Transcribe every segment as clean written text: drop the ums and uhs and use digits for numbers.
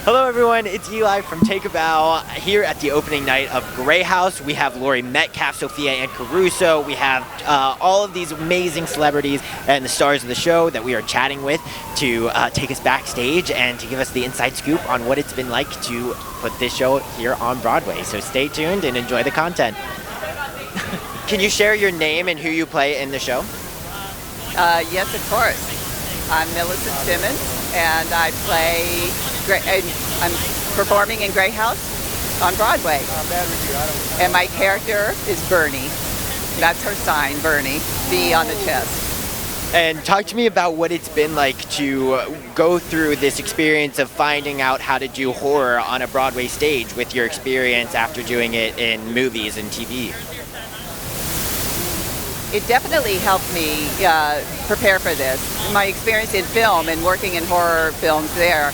Hello everyone, it's Eli from Take a Bow here at the opening night of Greyhouse. We have Laurie Metcalf, Sophia, and Caruso. We have all of these amazing celebrities and the stars of the show that we are chatting with to take us backstage and to give us the inside scoop on what it's been like to put this show here on Broadway. So stay tuned and enjoy the content. Can you share your name and who you play in the show? Yes, of course. I'm Millicent Simmonds, and I play. I'm performing in Greyhouse on Broadway. And my character is Bernie. That's her sign, Bernie, B on the chest. And talk to me about what it's been like to go through this experience of finding out how to do horror on a Broadway stage with your experience after doing it in movies and TV. It definitely helped me prepare for this. My experience in film and working in horror films there,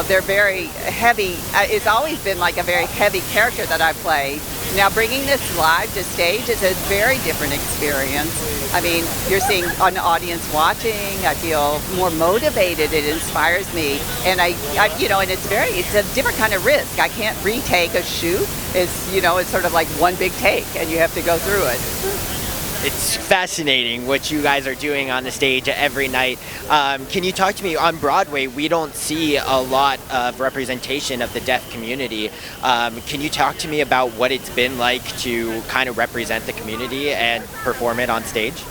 they're very heavy. It's always been like a very heavy character that I play. Now bringing this live to stage is a very different experience. I mean, you're seeing an audience watching. I feel more motivated. It inspires me, and and it's a different kind of risk. I can't retake a shoot. It's sort of like one big take, and you have to go through it. It's fascinating what you guys are doing on the stage every night. Can you talk to me, on Broadway, we don't see a lot of representation of the deaf community. Can you talk to me about what it's been like to kind of represent the community and perform it on stage?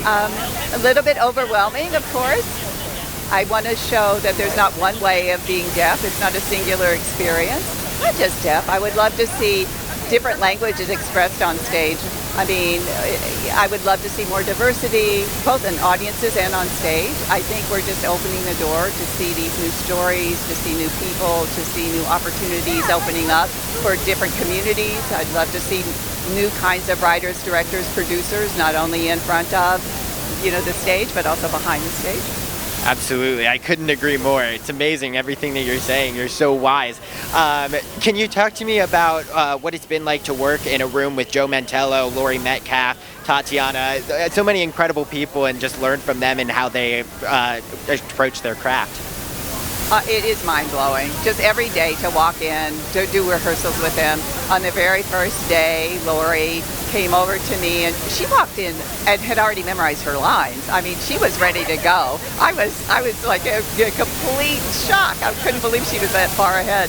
A little bit overwhelming, of course. I want to show that there's not one way of being deaf. It's not a singular experience. Not just deaf. I would love to see different languages expressed on stage. I mean, I would love to see more diversity, both in audiences and on stage. I think we're just opening the door to see these new stories, to see new people, to see new opportunities opening up for different communities. I'd love to see new kinds of writers, directors, producers, not only in front of, the stage, but also behind the stage. Absolutely. I couldn't agree more. It's amazing everything that you're saying. You're so wise. Can you talk to me about what it's been like to work in a room with Joe Mantello, Laurie Metcalf, Tatiana, so many incredible people, and just learn from them and how they approach their craft? It is mind-blowing. Just every day to walk in, to do rehearsals with them. On the very first day, Laurie came over to me and she walked in and had already memorized her lines. I mean, she was ready to go. I was like a complete shock. I couldn't believe she was that far ahead.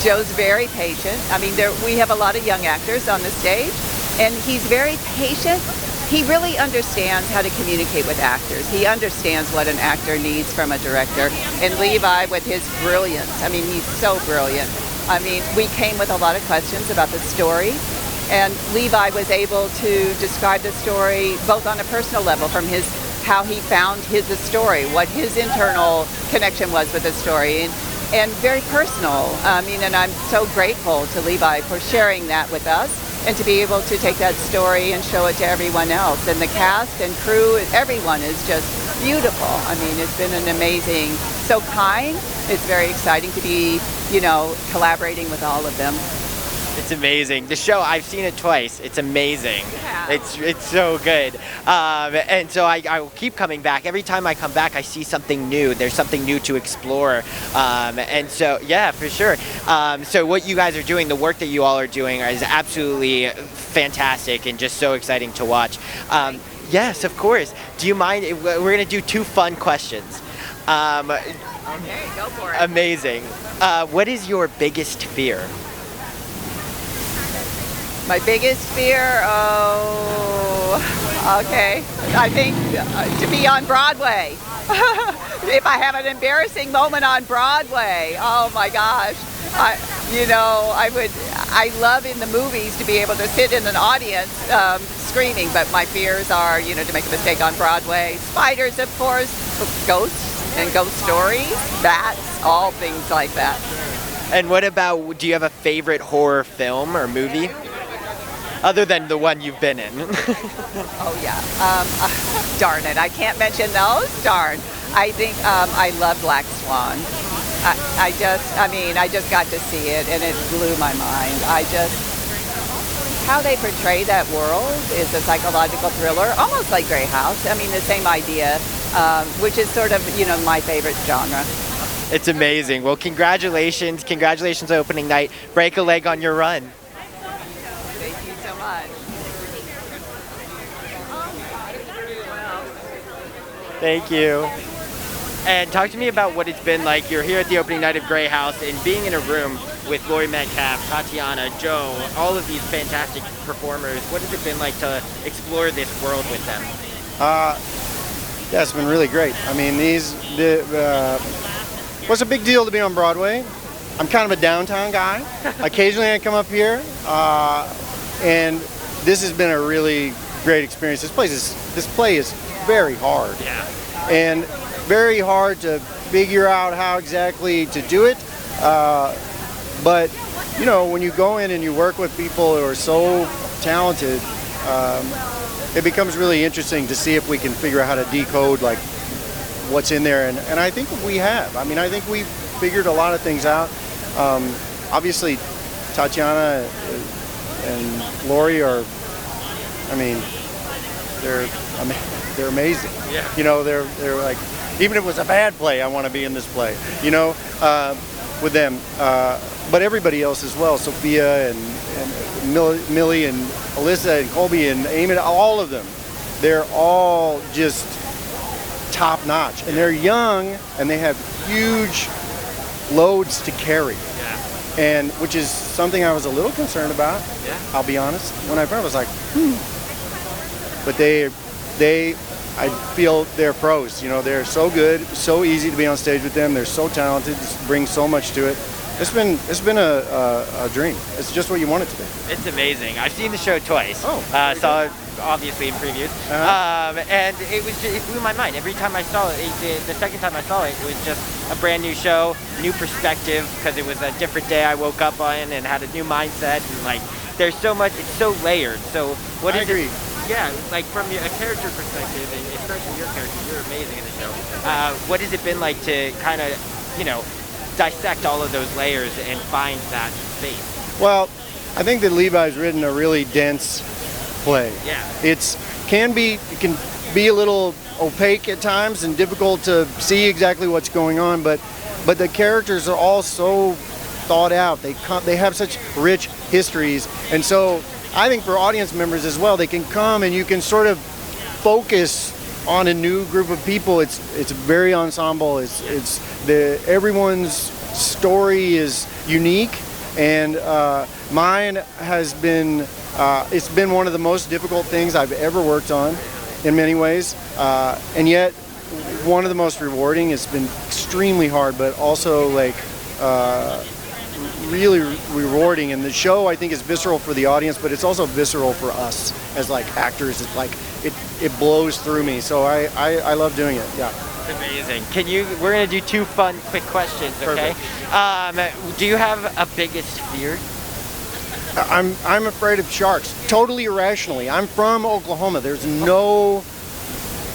Joe's very patient. I mean, we have a lot of young actors on the stage, and he's very patient. He really understands how to communicate with actors. He understands what an actor needs from a director. And Levi, with his brilliance, I mean, he's so brilliant. I mean, we came with a lot of questions about the story, and Levi was able to describe the story both on a personal level, from how he found the story, what his internal connection was with the story, and very personal. I mean, and I'm so grateful to Levi for sharing that with us, and to be able to take that story and show it to everyone else. And the cast and crew, everyone is just beautiful. I mean, it's been an amazing, so kind. It's very exciting to be, collaborating with all of them. It's amazing. The show, I've seen it twice. It's amazing. Yeah. It's so good. And so I will keep coming back. Every time I come back, I see something new. There's something new to explore. And so, yeah, for sure. So what you guys are doing, the work that you all are doing is absolutely fantastic and just so exciting to watch. Yes, of course. Do you mind? We're going to do two fun questions. Okay, go for it. Amazing. What is your biggest fear? My biggest fear, okay. I think to be on Broadway. If I have an embarrassing moment on Broadway, oh my gosh. I love in the movies to be able to sit in an audience screaming, but my fears are, to make a mistake on Broadway. Spiders, of course, ghosts and ghost stories, bats, all things like that. And what about, do you have a favorite horror film or movie? Other than the one you've been in. Oh yeah, darn it, I can't mention those, darn. I think I love Black Swan. I just got to see it and it blew my mind. How they portray that world is a psychological thriller, almost like Greyhouse. I mean, the same idea, which is sort of, my favorite genre. It's amazing. Well, congratulations. Congratulations on opening night. Break a leg on your run. Thank you so much. Thank you. And talk to me about what it's been like. You're here at the opening night of Greyhouse and being in a room with Laurie Metcalf, Tatiana, Joe, all of these fantastic performers. What has it been like to explore this world with them? Yeah, it's been really great. I mean, what's a big deal to be on Broadway? I'm kind of a downtown guy. Occasionally I come up here, and this has been a really great experience. This play is very hard. Yeah. And very hard to figure out how exactly to do it. But, you know, when you go in and you work with people who are so talented, it becomes really interesting to see if we can figure out how to decode like what's in there. And I think we have. I mean, I think we've figured a lot of things out. Obviously, Tatiana and Laurie are, I mean, they're amazing. Yeah. You know, they're like, even if it was a bad play, I want to be in this play, you know, with them. But everybody else as well, Sophia and Millie and Alyssa and Colby and Amy, all of them. They're all just top notch. And they're young and they have huge loads to carry. Yeah. And which is something I was a little concerned about, Yeah. I'll be honest. When I first was like, But I feel they're pros. You know, they're so good, so easy to be on stage with them. They're so talented, just bring so much to it. It's been a dream. It's just what you want it to be. It's amazing. I've seen the show twice. Oh, saw it obviously in previews, and it blew my mind every time I saw it. The second time I saw it, it was just a brand new show, new perspective, because it was a different day I woke up on and had a new mindset. And like, there's so much. It's so layered. So what I is agree. it? Yeah, like from a character perspective, and especially your character, you're amazing in the show. What has it been like to kind of, you know, dissect all of those layers and find that space? Well, I think that Levi's written a really dense play. Yeah. It can be a little opaque at times and difficult to see exactly what's going on, but the characters are all so thought out. They have such rich histories, and so I think for audience members as well, they can come and you can sort of focus on a new group of people. It's very ensemble. Everyone's story is unique, and mine has been. It's been one of the most difficult things I've ever worked on, in many ways, and yet one of the most rewarding. It's been extremely hard, but also like. Really rewarding, and the show I think is visceral for the audience, but it's also visceral for us as like actors. It's like it blows through me, so I love doing it. Yeah. It's amazing. We're gonna do two fun quick questions, okay? Do you have a biggest fear? I'm afraid of sharks, totally irrationally. I'm from Oklahoma. There's no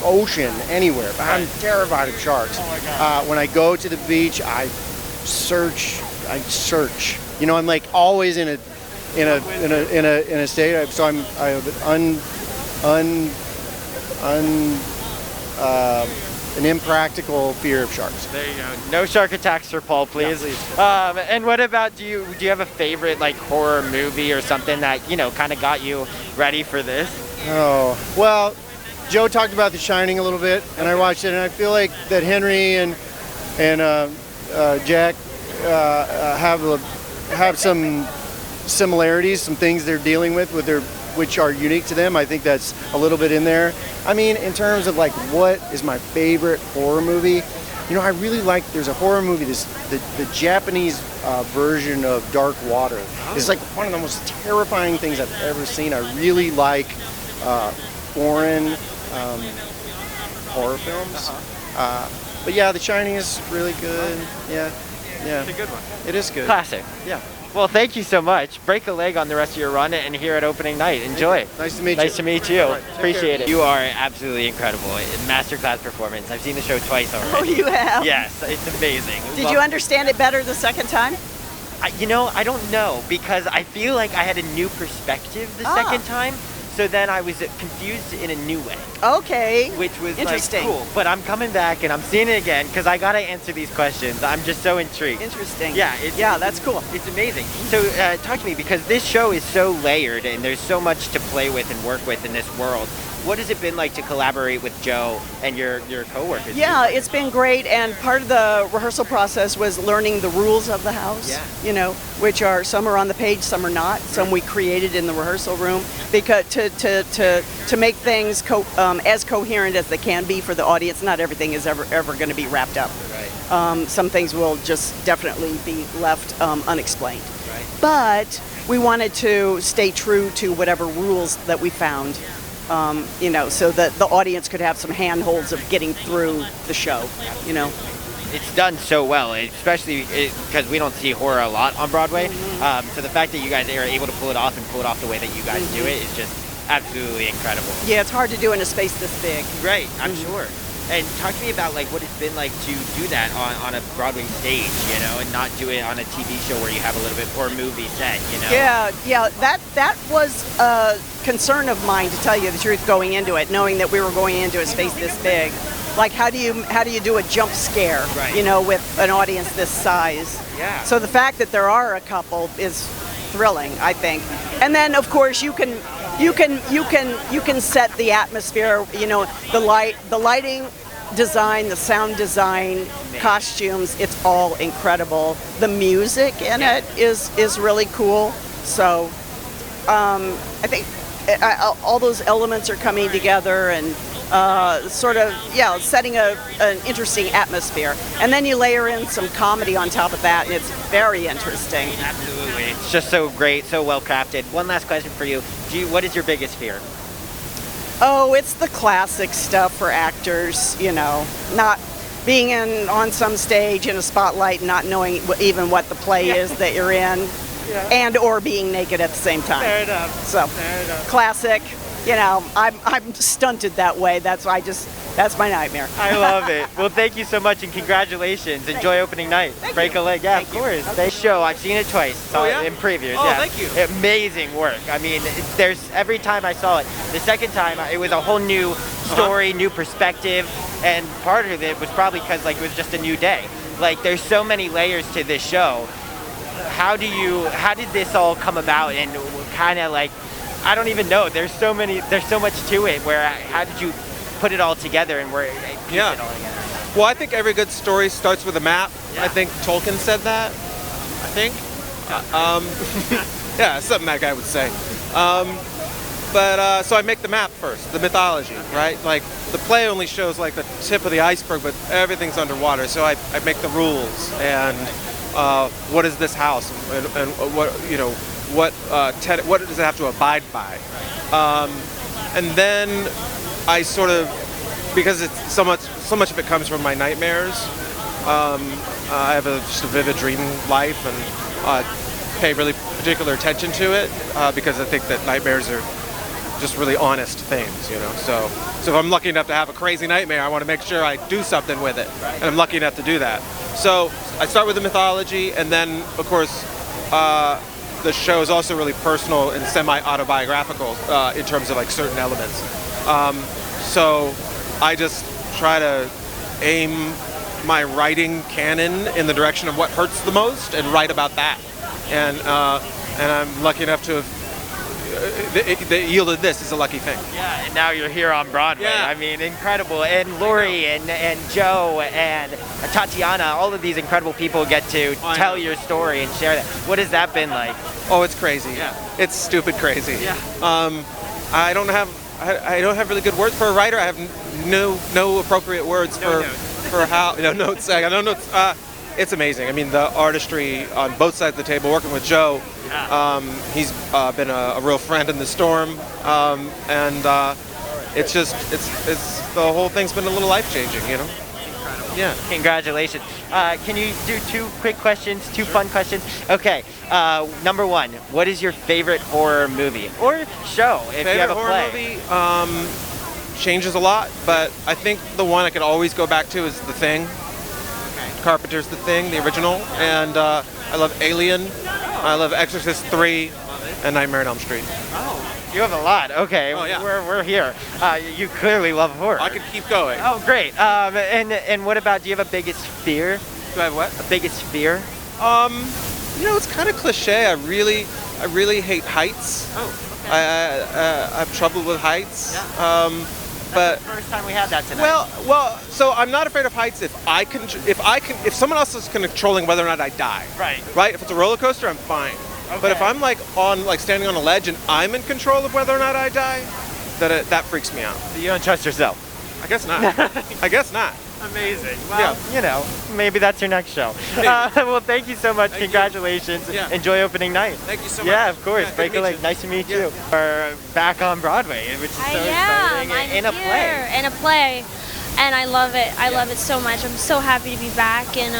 ocean anywhere, but I'm terrified of sharks. Oh my God. When I go to the beach, I search. You know, I'm like always in a state. So I have an impractical fear of sharks. There you go. No shark attacks for Paul, please. Yeah, please. And what about do you have a favorite like horror movie or something that kind of got you ready for this? Oh well, Joe talked about The Shining a little bit, and I watched it, and I feel like that Henry and Jack. Have some similarities, some things they're dealing with which are unique to them. I think that's a little bit in there. I mean, in terms of like what is my favorite horror movie, you know, I really like. There's a horror movie. The Japanese version of Dark Water. It's like one of the most terrifying things I've ever seen. I really like foreign horror films. But yeah, The Shining is really good. Yeah. It's a good one. It is good. Classic. Yeah. Well, thank you so much. Break a leg on the rest of your run and here at opening night. Enjoy. Nice to meet you. Nice to meet you. Right. Appreciate it. You are absolutely incredible. Masterclass performance. I've seen the show twice already. Oh, you have? Yes, it's amazing. Did you understand it better the second time? I don't know, because I feel like I had a new perspective the second time. So then I was confused in a new way. Okay. Which was interesting. Like cool. But I'm coming back and I'm seeing it again because I gotta answer these questions. I'm just so intrigued. Interesting. Yeah. That's cool. It's amazing. So talk to me, because this show is so layered and there's so much to play with and work with in this world. What has it been like to collaborate with Joe and your coworkers? Yeah, it's been great, and part of the rehearsal process was learning the rules of the house. Yeah. You know, which are some are on the page, some are not. Some we created in the rehearsal room because to make things as coherent as they can be for the audience. Not everything is ever going to be wrapped up. Right. Some things will just definitely be left unexplained. Right. But we wanted to stay true to whatever rules that we found. You know, so that the audience could have some handholds of getting through the show, you know. It's done so well, especially because we don't see horror a lot on Broadway. So the fact that you guys are able to pull it off and pull it off the way that you guys do it is just absolutely incredible. Yeah, it's hard to do in a space this big. Right, I'm sure. And talk to me about like what it's been like to do that on a Broadway stage, you know, and not do it on a TV show where you have a little bit or movie set, you know. Yeah, that was a concern of mine, to tell you the truth, going into it, knowing that we were going into a space this big. Like how do you do a jump scare, right, you know, with an audience this size? Yeah. So the fact that there are a couple is thrilling, I think. And then of course you can set the atmosphere, you know, the lighting design, the sound design, costumes, it's all incredible. The music in it is really cool. So I think all those elements are coming together and sort of, setting an interesting atmosphere. And then you layer in some comedy on top of that, and it's very interesting. Absolutely. It's just so great, so well crafted. One last question for you. What is your biggest fear? Oh, it's the classic stuff for actors, you know, not being on some stage in a spotlight and not knowing even what the play is that you're in, and or being naked at the same time. Fair enough. So, Fair enough. Classic. You know, I'm stunted that way. That's my nightmare. I love it. Well, thank you so much and congratulations. Enjoy opening night. Break a leg. Yeah, of course. This show, I've seen it twice. Saw it in previews. Oh, yeah. thank you. Amazing work. I mean, every time I saw it, the second time it was a whole new story, new perspective, and part of it was probably because like it was just a new day. Like there's so many layers to this show. How did this all come about, and kind of like, I don't even know. There's so much to it. How did you put it all together and piece it all together? Well, I think every good story starts with a map. Yeah. I think Tolkien said that. I think. Yeah, something that guy would say. So I make the map first, the mythology, right? Like the play only shows like the tip of the iceberg, but everything's underwater. So I make the rules and what is this house and what, you know, what does it have to abide by? And then I sort of, because it's so much of it comes from my nightmares, I have just a vivid dream life and pay really particular attention to it because I think that nightmares are just really honest things, you know. So if I'm lucky enough to have a crazy nightmare, I want to make sure I do something with it, and I'm lucky enough to do that. So I start with the mythology, and then of course the show is also really personal and semi-autobiographical in terms of like certain elements. So I just try to aim my writing canon in the direction of what hurts the most and write about that. And I'm lucky enough to have that yielded this is a lucky thing. Yeah, and now you're here on Broadway. Yeah. I mean, incredible. And Laurie and Joe and Tatiana, all of these incredible people get to tell your story and share that. What has that been like? Oh, it's crazy. Yeah. It's stupid crazy. Yeah. I don't have really good words for a writer. I have no appropriate words for how notes. I don't know. It's amazing. I mean, the artistry on both sides of the table. Working with Joe, he's been a real friend in the storm, and it's the whole thing's been a little life changing. You know. Incredible. Yeah. Congratulations. Can you do two quick questions, two fun questions? Okay. Number one, what is your favorite horror movie or show? If you have a horror play. movie changes a lot, but I think the one I could always go back to is The Thing. Carpenter's The Thing, the original, and I love Alien, I love Exorcist 3, and Nightmare on Elm Street. Oh. You have a lot. Okay. Oh, yeah. We're here. You clearly love horror. I could keep going. Oh, great. And what about? Do you have a biggest fear? Do I have what? A biggest fear? It's kind of cliche. I really hate heights. Oh. I have trouble with heights. Yeah. But That's the first time we had that tonight. well, so I'm not afraid of heights if someone else is controlling whether or not I die. Right. Right? If it's a roller coaster, I'm fine. But if I'm standing on a ledge and I'm in control of whether or not I die, that freaks me out. You don't trust yourself. I guess not. I guess not. Amazing. Well, maybe that's your next show. Well, thank you so much. Congratulations. Yeah. Enjoy opening night. Thank you so much. Yeah, of course. Yeah, Break a leg. Nice to meet you. We're back on Broadway, which is so exciting. I'm in a here play. in a play, and I love it. I love it so much. I'm so happy to be back. And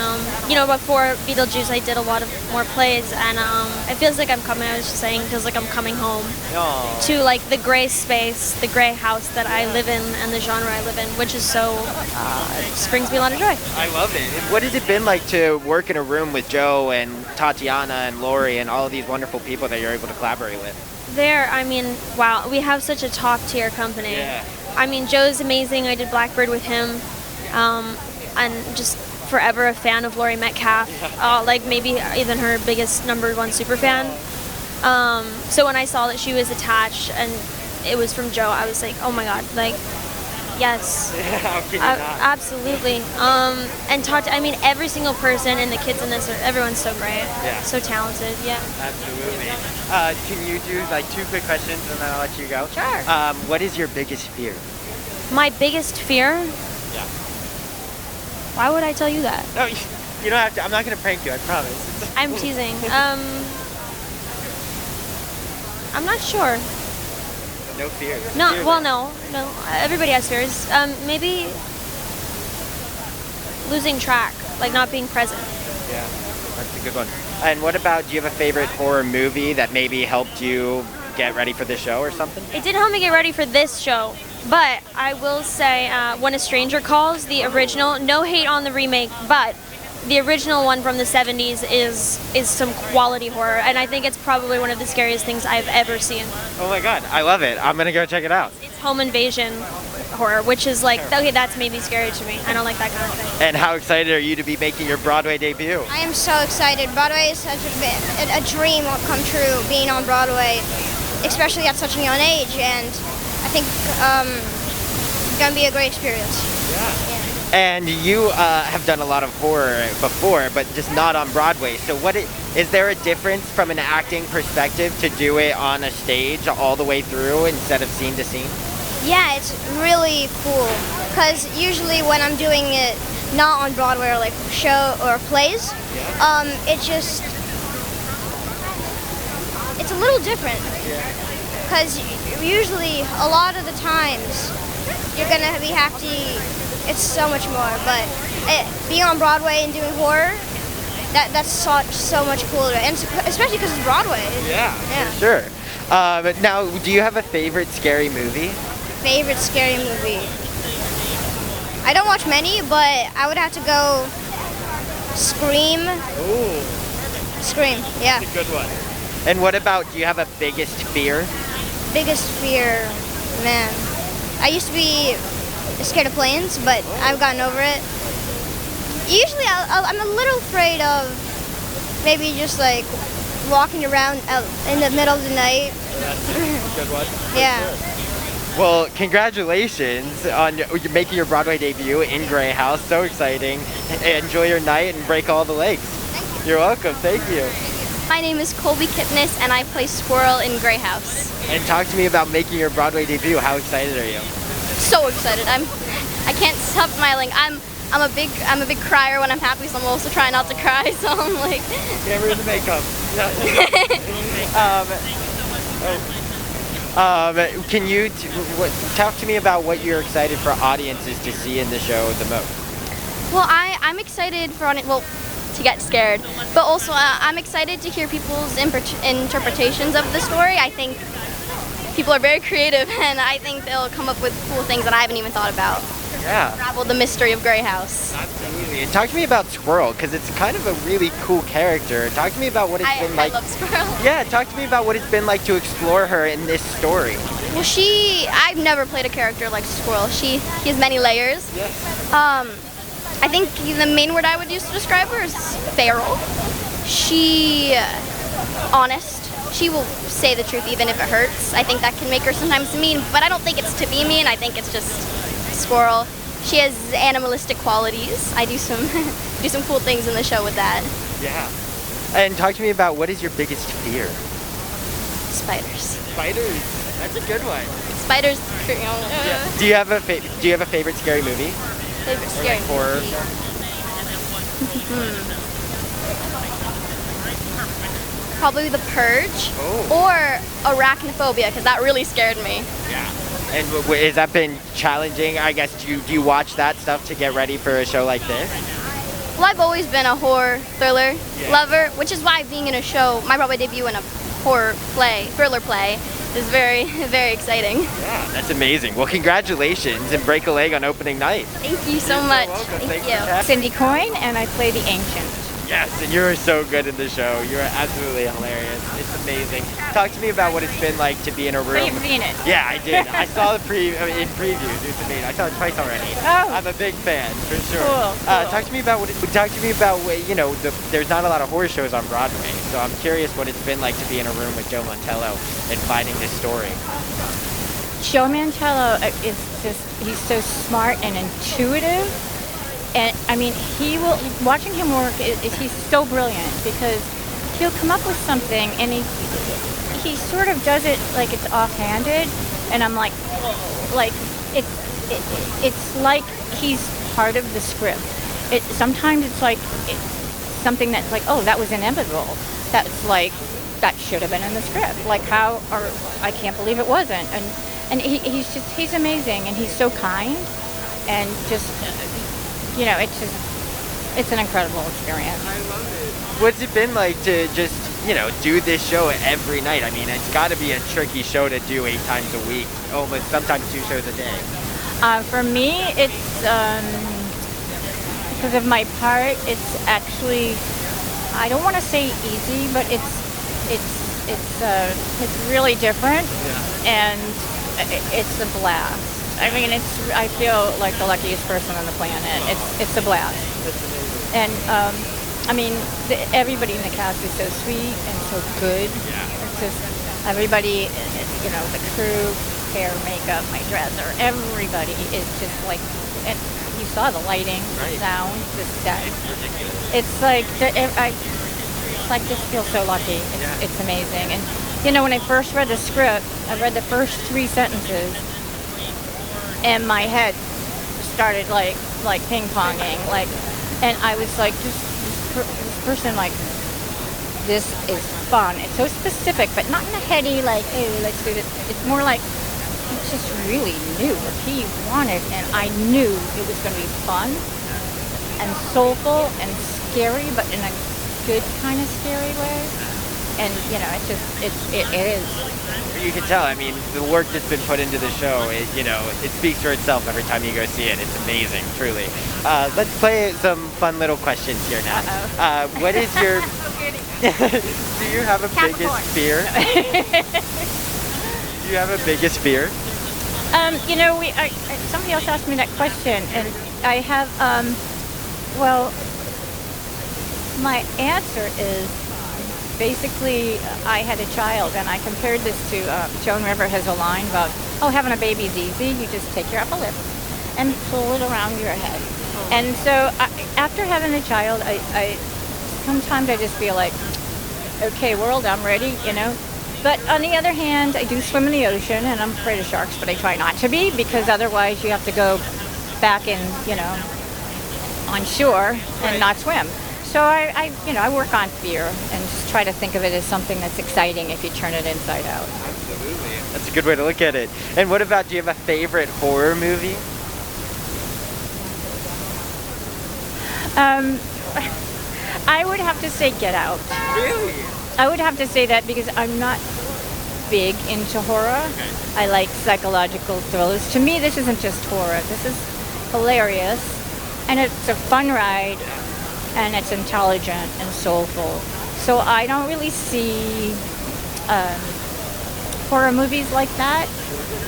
before Beetlejuice, I did a lot of more plays, and it feels like I'm coming. I was just saying, it feels like I'm coming home to like the gray space, the gray house that I live in, and the genre I live in, which is so it just brings me a lot of joy. I love it. What has it been like to work in a room with Joe and Tatiana and Laurie and all of these wonderful people that you're able to collaborate with? Wow, we have such a top tier company. Yeah. Joe's amazing. I did Blackbird with him, and just forever a fan of Laurie Metcalf. Like maybe even her biggest #1 super fan. So when I saw that she was attached and it was from Joe, I was like, oh my god, like yes. How can you not? Absolutely. And every single person and the kids in this, everyone's so great. Yeah. So talented. Yeah. Absolutely. Can you do like 2 quick questions and then I'll let you go? Sure. What is your biggest fear? My biggest fear? Yeah. Why would I tell you that? No, you don't have to. I'm not going to prank you, I promise. I'm teasing. I'm not sure. No fear. No. Everybody has fears. Maybe losing track, like not being present. Yeah, that's a good one. And what about, do you have a favorite horror movie that maybe helped you get ready for the show or something? It didn't help me get ready for this show, but I will say When a Stranger Calls, the original, no hate on the remake, but the original one from the 70s is some quality horror, and I think it's probably one of the scariest things I've ever seen. Oh my god, I love it. I'm gonna go check it out. It's home invasion horror, which is like, okay, that's maybe scary to me. I don't like that kind of thing. And how excited are you to be making your Broadway debut? I am so excited. Broadway is such a dream will come true, being on Broadway, especially at such a young age, and I think it's going to be a great experience. Yeah. And you have done a lot of horror before, but just not on Broadway. So is there a difference from an acting perspective to do it on a stage all the way through instead of scene to scene? Yeah, it's really cool, because usually when I'm doing it not on Broadway or like show or plays, it's a little different, because usually a lot of the times you're gonna have to. It's so much more, but being on Broadway and doing horror, that's so much cooler, and especially because it's Broadway. Yeah, for sure. Now, do you have a favorite scary movie? Favorite scary movie? I don't watch many, but I would have to go Scream. Ooh. Scream, yeah. That's a good one. And what about, do you have a biggest fear? Biggest fear, man. I used to be scared of planes, but I've gotten over it. Usually I'm a little afraid of maybe just like walking around out in the middle of the night. That's a good one. Yeah. Sure. Well, congratulations on making your Broadway debut in Greyhouse. So exciting. Enjoy your night and break all the legs. Thank you. You're welcome. Thank you. My name is Colby Kipnes, and I play Squirrel in Greyhouse. And talk to me about making your Broadway debut. How excited are you? So excited! I can't stop smiling. I'm a big crier when I'm happy, so I'm also trying not to cry. So I'm like. Get rid of the makeup. Can you talk to me about what you're excited for audiences to see in the show the most? Well, I'm excited for to get scared, but also I'm excited to hear people's interpretations of the story. I think people are very creative, and I think they'll come up with cool things that I haven't even thought about. Yeah. unravel the mystery of Greyhouse. Absolutely. And talk to me about Squirrel, because it's kind of a really cool character. Talk to me about what it's been like. I love Squirrel. Yeah, talk to me about what it's been like to explore her in this story. Well, I've never played a character like Squirrel. She has many layers. Yes. I think the main word I would use to describe her is feral. She, honest. She will say the truth even if it hurts. I think that can make her sometimes mean, but I don't think it's to be mean. I think it's just Squirrel. She has animalistic qualities. I do some do some cool things in the show with that. Yeah. And talk to me about what is your biggest fear? Spiders. Spiders. That's a good one. Spiders. Yeah. Do you have a favorite scary movie? Favorite Or scary like horror? Probably The Purge or Arachnophobia, because that really scared me. Yeah. And has that been challenging? I guess do you watch that stuff to get ready for a show like this? Well, I've always been a horror thriller lover, which is why being in a show, my Broadway debut in a thriller play, is very, very exciting. Yeah, that's amazing. Well, congratulations and break a leg on opening night. Thank you so much. Thank you. Cyndi Coyne, and I play the Ancient. Yes, and you're so good in the show. You're absolutely hilarious. It's amazing. Talk to me about what it's been like to be in a room. You've seen it. Yeah, I did. I saw the in previews. It's amazing. I saw it twice already. Oh. I'm a big fan for sure. Cool. Talk to me about there's not a lot of horror shows on Broadway, so I'm curious what it's been like to be in a room with Joe Mantello and finding this story. Joe Mantello he's so smart and intuitive. And I mean, watching him work, he's so brilliant because he'll come up with something and he sort of does it like it's offhanded. And I'm like it's like he's part of the script. Sometimes it's like something that's like, oh, that was inevitable. That's like, that should have been in the script. Like I can't believe it wasn't. And he's amazing and he's so kind and just, it's an incredible experience. I love it. What's it been like to just, do this show every night? I mean, it's got to be a tricky show to do 8 times a week, almost sometimes 2 shows a day. For me, it's because of my part. It's actually, I don't want to say easy, but it's really different, and it's a blast. I mean, I feel like the luckiest person on the planet. It's a blast. That's amazing. And I mean, everybody in the cast is so sweet and so good. Yeah. It's just everybody, the crew, hair, makeup, my dresser, everybody is just like. And you saw the lighting, the sound, the set. It's like I just feel so lucky. It's amazing. And when I first read the script, I read the first 3 sentences. And my head started like ping-ponging, and I was like, this person, like, this is fun. It's so specific, but not in a heady, like, hey, let's do this. It's more like, he just really knew what he wanted, and I knew it was going to be fun and soulful and scary, but in a good kind of scary way. And, it is. You can tell, I mean, the work that's been put into the show, it speaks for itself every time you go see it. It's amazing, truly. Let's play some fun little questions here now. What is your... Do you have a biggest fear? Do you have a biggest fear? Somebody else asked me that question, and I have, my answer is, basically, I had a child, and I compared this to Joan Rivers has a line about, having a baby's easy. You just take your upper lip and pull it around your head. And so after having a child, I sometimes I just feel like, okay, world, I'm ready, But on the other hand, I do swim in the ocean, and I'm afraid of sharks, but I try not to be, because otherwise you have to go back in, on shore and not swim. So I work on fear and just try to think of it as something that's exciting if you turn it inside out. Absolutely. That's a good way to look at it. And what about, do you have a favorite horror movie? I would have to say Get Out. Really? I would have to say that because I'm not big into horror. Okay. I like psychological thrillers. To me, this isn't just horror. This is, hilarious, and it's a fun ride, and it's intelligent and soulful. So I don't really see horror movies like that,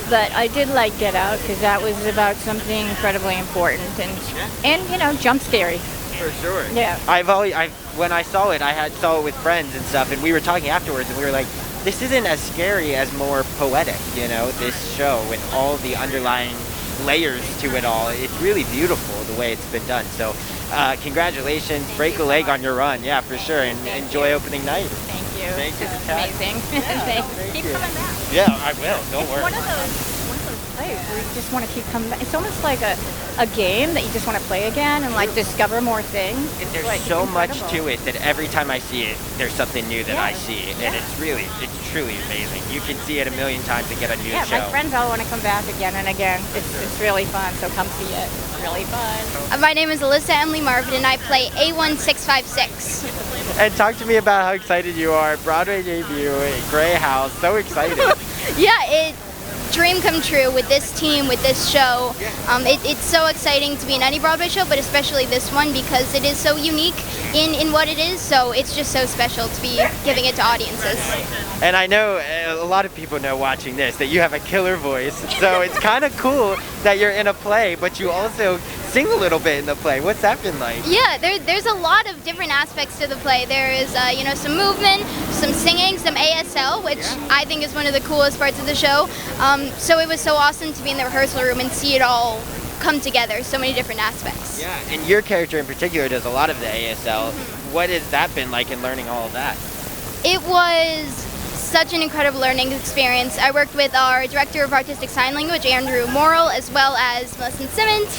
but I did like Get Out because that was about something incredibly important and you know, jump scary. For sure. Yeah. When I saw it, saw it with friends and stuff, and we were talking afterwards, and we were like, this isn't as scary as more poetic, you know, this show with all the underlying layers to it all. It's really beautiful the way it's been done. So congratulations, break a leg on your run, yeah, for sure, and enjoy opening night. Thank you. Thank you. Amazing. Thank you. Keep coming back. Yeah, I will, don't worry. One of those plays where you just want to keep coming back. It's almost like a game that you just want to play again and like discover more things. And there's like, so much to it that every time I see it, there's something new that I see, and it's truly amazing. You can see it a million times and get a new show. Yeah, my friends all want to come back again and again. It's really fun, so come see it. It's really fun. My name is Alyssa Emily Marvin, and I play A1656. And talk to me about how excited you are. Broadway debut at Greyhouse, so excited. Yeah, dream come true with this team, with this show. It's so exciting to be in any Broadway show, but especially this one because it is so unique in what it is. So it's just so special to be giving it to audiences. And I know a lot of people know watching this that you have a killer voice. So it's kind of cool that you're in a play, but you also sing a little bit in the play. What's that been like? Yeah, there's a lot of different aspects to the play. There is, some movement, some singing, some ASL, which I think is one of the coolest parts of the show. So it was so awesome to be in the rehearsal room and see it all come together, so many different aspects. Yeah, and your character in particular does a lot of the ASL. What has that been like in learning all of that? It was such an incredible learning experience. I worked with our Director of Artistic Sign Language, Andrew Morrill, as well as Millicent Simmonds,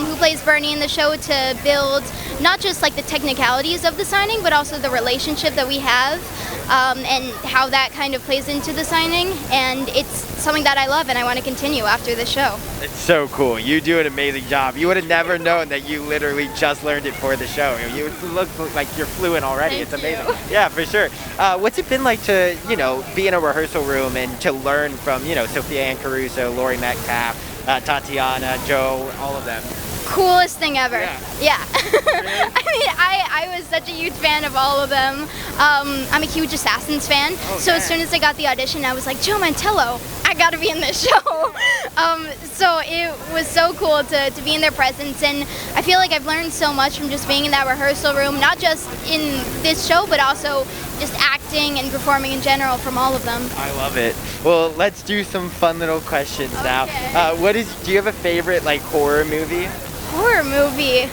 who plays Bernie in the show, to build not just like the technicalities of the signing, but also the relationship that we have and how that kind of plays into the signing. And it's something that I love and I want to continue after the show. It's so cool. You do an amazing job. You would have never known that you literally just learned it for the show. You look like you're fluent already. Thank It's amazing. you. Yeah, for sure. What's it been like to, be in a rehearsal room and to learn from, Sophia and Caruso, Laurie Metcalf, Tatiana, Joe, all of them? Coolest thing ever. Yeah. Really? I was such a huge fan of all of them. I'm a huge Assassins fan. So as soon as I got the audition, I was like, Joe Mantello, I gotta be in this show. So it was so cool to be in their presence, and I feel like I've learned so much from just being in that rehearsal room, not just in this show, but also just acting and performing in general from all of them. I love it. Well, let's do some fun little questions now. Do you have a favorite horror movie? Horror movie.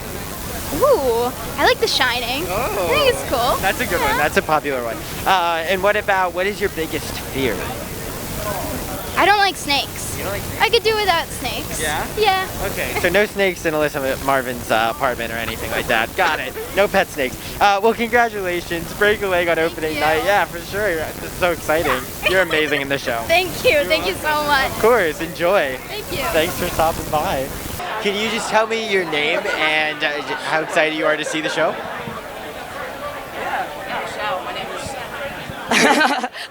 Ooh, I like The Shining. I think it's cool. That's a good one. That's a popular one. And what is your biggest fear? I don't like snakes. You don't like snakes? I could do without snakes. Yeah? Yeah. Okay, so no snakes in Alyssa Marvin's apartment or anything like that. Got it. No pet snakes. Well, congratulations. Break a leg on opening night. Yeah, for sure. This is so exciting. You're amazing in the show. Thank you. Thank you so much. Of course. Enjoy. Thank you. Thanks for stopping by. Can you just tell me your name and how excited you are to see the show?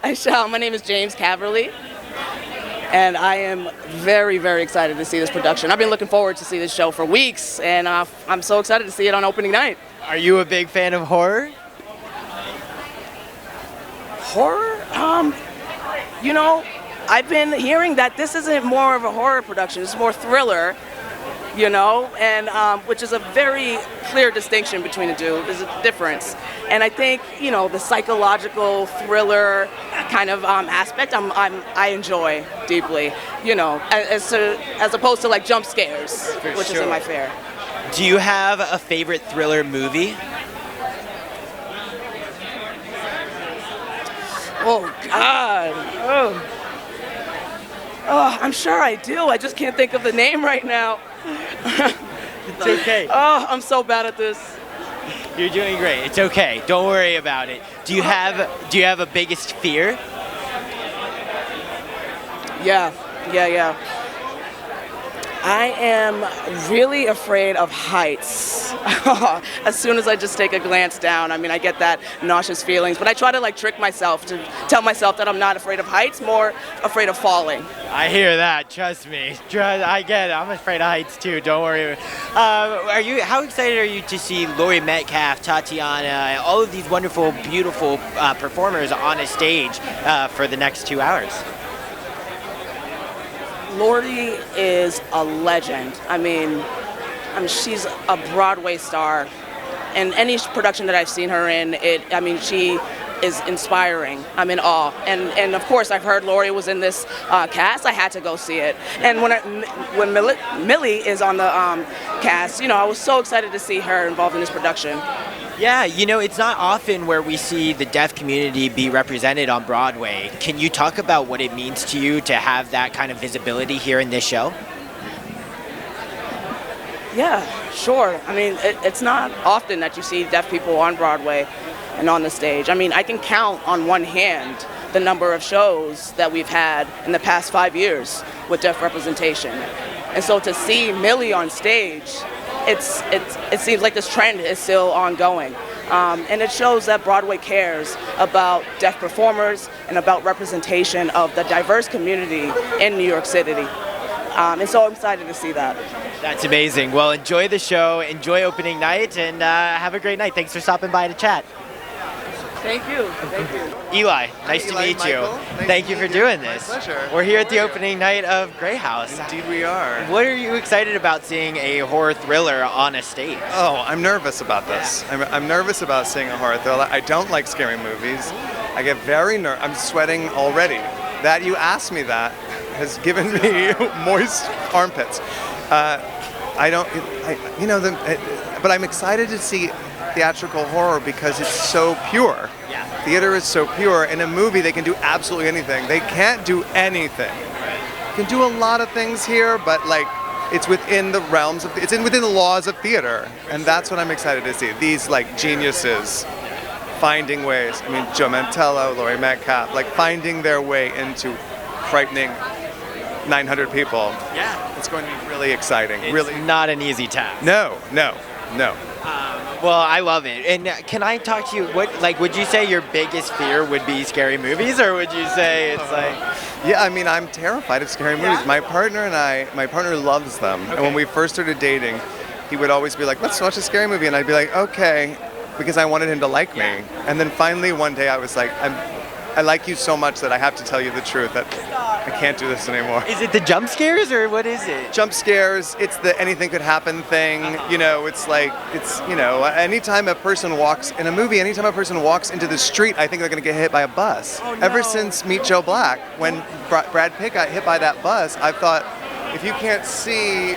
I shall. My name is James Caverly, and I am very, very excited to see this production. I've been looking forward to see this show for weeks, and I'm so excited to see it on opening night. Are you a big fan of horror? Horror? I've been hearing that this isn't more of a horror production. It's more thriller. And which is a very clear distinction between the two. There's a difference. And I think, the psychological thriller kind of aspect I enjoy deeply, as opposed to jump scares, which isn't my fare. Do you have a favorite thriller movie? Oh, God. Oh, I'm sure I do. I just can't think of the name right now. It's okay. Oh, I'm so bad at this. You're doing great. It's okay. Don't worry about it. Do you have a biggest fear? Yeah. I am really afraid of heights. As soon as I just take a glance down, I mean, I get that nauseous feelings, but I try to like trick myself to tell myself that I'm not afraid of heights, more afraid of falling. I hear that. Trust me. I get it. I'm afraid of heights too. Don't worry. How excited are you to see Laurie Metcalf, Tatiana, all of these wonderful, beautiful performers on a stage for the next 2 hours? Laurie is a legend. I mean, she's a Broadway star. And any production that I've seen her in, she is inspiring. I'm in awe. And of course, I've heard Laurie was in this cast. I had to go see it. And when Millie is on the cast, I was so excited to see her involved in this production. Yeah, it's not often where we see the deaf community be represented on Broadway. Can you talk about what it means to you to have that kind of visibility here in this show? Yeah, sure. I mean, it's not often that you see deaf people on Broadway and on the stage. I mean, I can count on one hand the number of shows that we've had in the past 5 years with deaf representation. And so to see Millie on stage, it seems like this trend is still ongoing. And it shows that Broadway cares about deaf performers and about representation of the diverse community in New York City. And so I'm excited to see that. That's amazing. Well, enjoy the show, enjoy opening night, and have a great night. Thanks for stopping by to chat. Thank you. Thank you. Eli, nice to meet you. Thank you for doing this. My pleasure. We're here at the opening night of Greyhouse. Indeed we are. What are you excited about seeing a horror thriller on a stage? Oh, I'm nervous about this. Yeah. I'm nervous about seeing a horror thriller. I don't like scary movies. I get very nervous. I'm sweating already. That you asked me that has given me moist armpits. But I'm excited to see theatrical horror because it's so pure. Yeah. Theater is so pure. In a movie, they can do absolutely anything. They can't do anything. You can do a lot of things here, but it's within the realms of, within the laws of theater, and that's what I'm excited to see. These geniuses finding ways. I mean, Joe Mantello, Laurie Metcalf, finding their way into frightening 900 people. Yeah. It's going to be really exciting. It's really not an easy task. No. Well, I love it. And can I talk to you? Would you say your biggest fear would be scary movies, or would you say it's Yeah, I mean, I'm terrified of scary movies. Yeah? My partner loves them. Okay. And when we first started dating, he would always be like, let's watch a scary movie. And I'd be like, okay, because I wanted him to like me. And then finally one day I was like, I like you so much that I have to tell you the truth that I can't do this anymore. Is it the jump scares, or what is it? Jump scares, it's the anything could happen thing. Anytime a person walks in a movie, anytime a person walks into the street, I think they're going to get hit by a bus. Oh, no. Ever since Meet Joe Black, when Brad Pitt got hit by that bus, I thought, if you can't see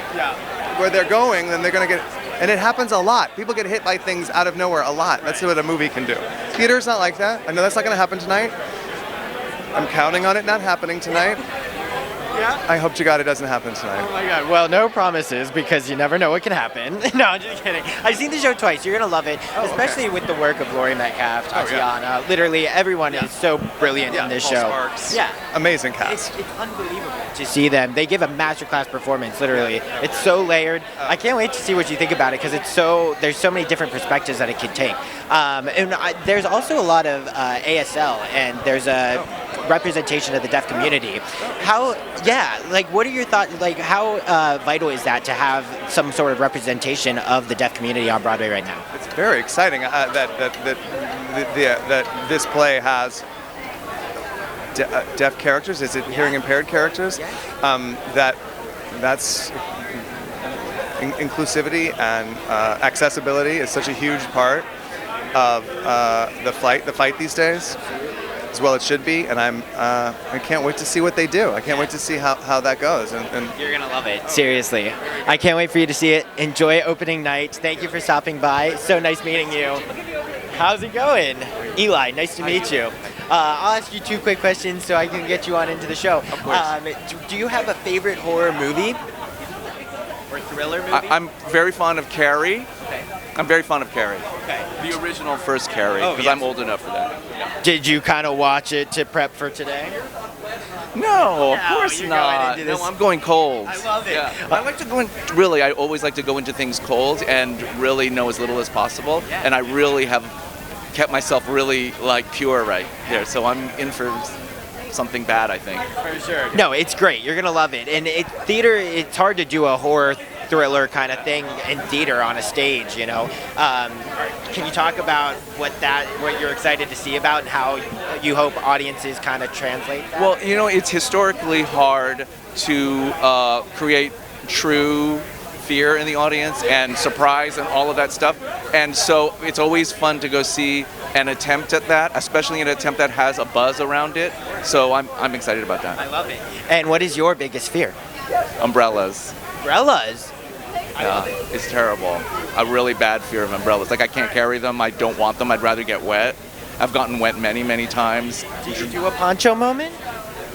where they're going, then they're going to get... And it happens a lot. People get hit by things out of nowhere a lot. That's what a movie can do. Theater's not like that. I know that's not going to happen tonight. I'm counting on it not happening tonight. Yeah. I hope to God it doesn't happen tonight. Oh my God. Well, no promises, because you never know what can happen. No, I'm just kidding. I've seen the show twice. You're going to love it, especially with the work of Laurie Metcalf, Tatiana. Literally everyone is so brilliant in this show. Sparks. Yeah. Amazing cast. It's unbelievable to see them. They give a masterclass performance, literally. It's so layered. I can't wait to see what you think about it, because there's so many different perspectives that it could take. There's also a lot of ASL, and there's a representation of the deaf community. What are your thoughts? How vital is that to have some sort of representation of the deaf community on Broadway right now? It's very exciting that this play has deaf characters. Is it hearing impaired characters? That's inclusivity and accessibility is such a huge part of the fight these days. As well it should be, and I can't wait to see what they do. I can't wait to see how that goes. And you're gonna love it, seriously. I can't wait for you to see it. Enjoy opening night. Thank you for stopping by. So nice meeting you. How's it going? Eli, nice to meet you. I'll ask you 2 quick questions so I can get you on into the show. Of course. Do you have a favorite horror movie or thriller movie? I'm very fond of Carrie. Okay. I'm very fond of Carrie. Okay. The original first Carrie, because I'm old enough for that. Did you kind of watch it to prep for today? No, of course you're not. going into this- No, I'm going cold. I love it. Yeah. I like to go in, really, I always like to go into things cold and really know as little as possible. Yeah. And I really have kept myself really like pure right there. So I'm in for something bad, I think. For sure. No, it's great. You're gonna love it. And theater, it's hard to do a horror thriller kind of thing in theater on a stage. You know, can you talk about what you're excited to see about and how you hope audiences kind of translate that? Well, you know, it's historically hard to create true fear in the audience and surprise and all of that stuff. And so it's always fun to go see an attempt at that, especially an attempt that has a buzz around it. So I'm excited about that. I love it. And what is your biggest fear? Umbrellas. Umbrellas. Yeah, it's terrible. A really bad fear of umbrellas. Like I can't carry them. I don't want them. I'd rather get wet. I've gotten wet many, many times. Do you do a poncho moment?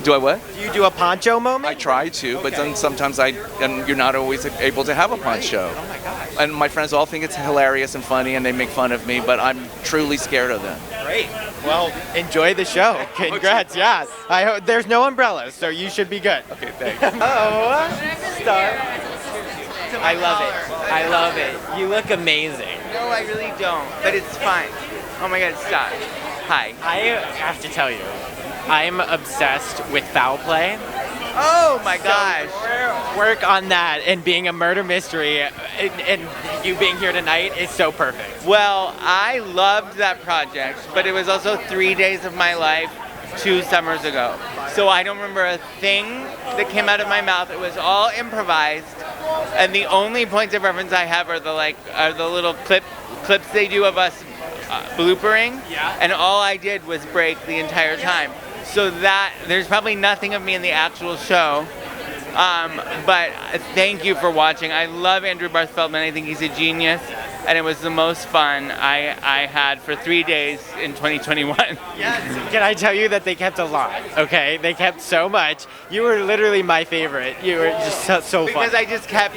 Do I what? Do you do a poncho moment? I try to, but then sometimes and you're not always able to have a poncho. Oh my gosh. And my friends all think it's hilarious and funny, and they make fun of me, but I'm truly scared of them. Great. Well, enjoy the show. Congrats. Yeah. I hope there's no umbrellas, so you should be good. Okay, thanks. Oh, Star. I love it. I love it. You look amazing. No, I really don't, but it's fine. Oh my God, stop. Hi. I have to tell you, I'm obsessed with foul play. Oh my gosh. Work on that and being a murder mystery and you being here tonight is so perfect. Well, I loved that project, but it was also 3 days of my life 2 summers ago. So I don't remember a thing that came out of my mouth. It was all improvised. And the only points of reference I have are the little clips they do of us bloopering. Yeah. And all I did was break the entire time. So that there's probably nothing of me in the actual show. But thank you for watching. I love Andrew Barth Feldman. I think he's a genius. And it was the most fun I had for 3 days in 2021. Yes. Can I tell you that they kept a lot, okay? They kept so much. You were literally my favorite. You were just so fun. Because I just kept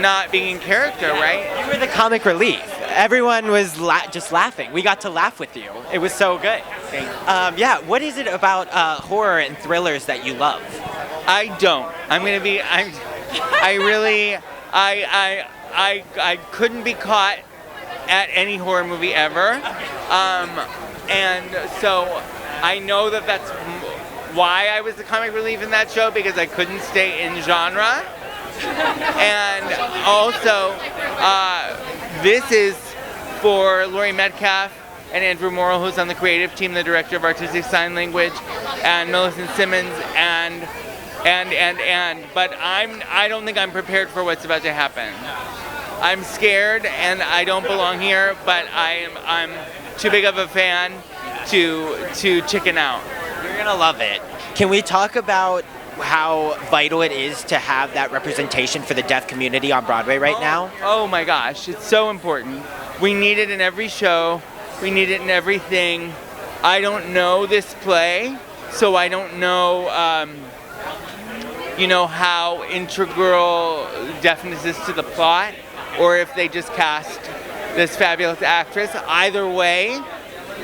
not being in character, right? You were the comic relief. Everyone was just laughing. We got to laugh with you. It was so good. Yeah, what is it about horror and thrillers that you love? I don't. I couldn't be caught at any horror movie ever. And so I know that that's why I was the comic relief in that show, because I couldn't stay in genre. And also, this is for Laurie Metcalf and Andrew Morrill, who's on the creative team, the director of Artistic Sign Language, and Millicent Simmonds, but I don't think I'm prepared for what's about to happen. I'm scared and I don't belong here, but I'm too big of a fan to chicken out. You're gonna love it. Can we talk about how vital it is to have that representation for the deaf community on Broadway right now? Oh my gosh, it's so important. We need it in every show. We need it in everything. I don't know this play, so I don't know, how integral deafness is to the plot, or if they just cast this fabulous actress. Either way,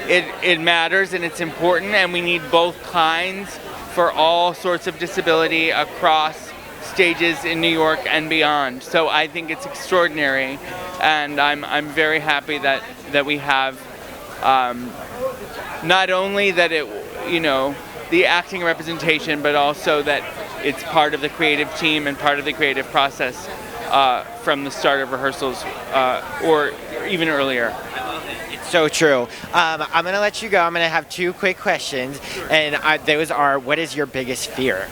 it matters and it's important, and we need both kinds for all sorts of disability across stages in New York and beyond. So I think it's extraordinary, and I'm very happy that we have not only that the acting representation, but also that it's part of the creative team and part of the creative process from the start of rehearsals or even earlier. It's so true. I'm going to let you go. I'm going to have 2 quick questions, and those are, what is your biggest fear?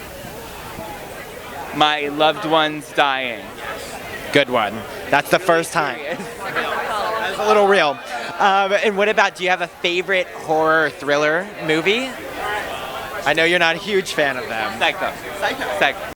My loved ones dying. Good one. That's the first time. That's a little real. And what about, do you have a favorite horror thriller movie? I know you're not a huge fan of them. Psycho.